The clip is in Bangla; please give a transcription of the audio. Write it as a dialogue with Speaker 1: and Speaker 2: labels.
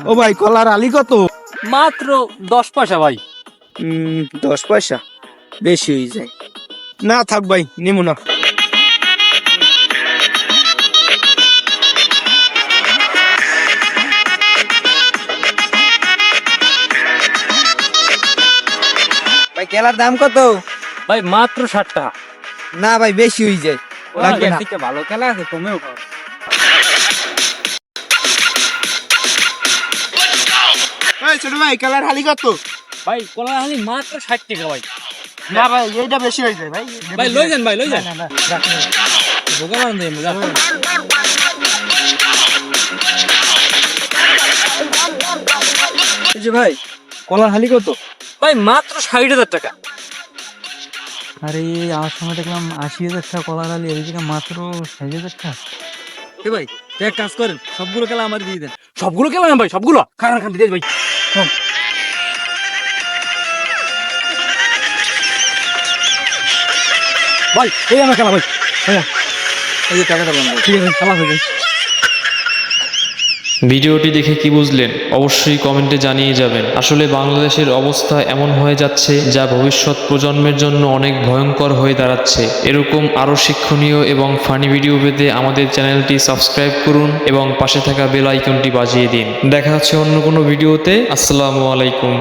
Speaker 1: ও ভাই কলার আলি কত?
Speaker 2: মাত্র 10 পয়সা ভাই।
Speaker 1: 10 পয়সা বেশি হয়ে যায়। না থাক ভাই, নিমু না। ভাই কেলার দাম কত?
Speaker 2: ভাই মাত্র 60 টাকা।
Speaker 1: না ভাই বেশি হয়ে যায়, লাগবে না।
Speaker 2: ভালো খেলা আছে, তুমিও খাও।
Speaker 1: এই ছোট ভাই কেলার হালি কত?
Speaker 2: ভাই কলা হালি মাত্র 60 টাকা ভাই।
Speaker 1: না ভাই এইটা বেশি হয়ে যায় ভাই।
Speaker 2: ভাই লই যান ভাই, লই যান।
Speaker 1: না রাখ না।
Speaker 2: ভোগালান দেই মজা।
Speaker 1: এই যে ভাই কলার হালি কত?
Speaker 2: ভাই মাত্র 60,000 টাকা।
Speaker 3: আরে আমার সময় দেখলাম 80,000 টাকা কলার আলি, এই জায়গায় মাত্র 60,000 টাকা।
Speaker 2: এ ভাই এক কাজ করেন, সবগুলো খেলা আমার দিয়ে দেন। সবগুলো খেলা ভাই, সবগুলো খান খান দিয়ে ভাই। ভাই এই আমার খেলা ভাই। হ্যাঁ এই যে টাকাটা বন্ধ, ঠিক আছে খেলা হয়ে যায়।
Speaker 4: ভিডিওটি দেখে কি বুঝলেন অবশ্যই কমেন্টে জানিয়ে যাবেন। আসলে বাংলাদেশের অবস্থা এমন হয়ে যাচ্ছে যা ভবিষ্যৎ প্রজন্মের জন্য অনেক ভয়ঙ্কর হয়ে দাঁড়াচ্ছে। এরকম আরও শিক্ষণীয় এবং ফানি ভিডিও পেতে আমাদের চ্যানেলটি সাবস্ক্রাইব করুন এবং পাশে থাকা বেল আইকনটি বাজিয়ে দিন। দেখা হচ্ছে অন্য কোনো ভিডিওতে। আসসালামু আলাইকুম।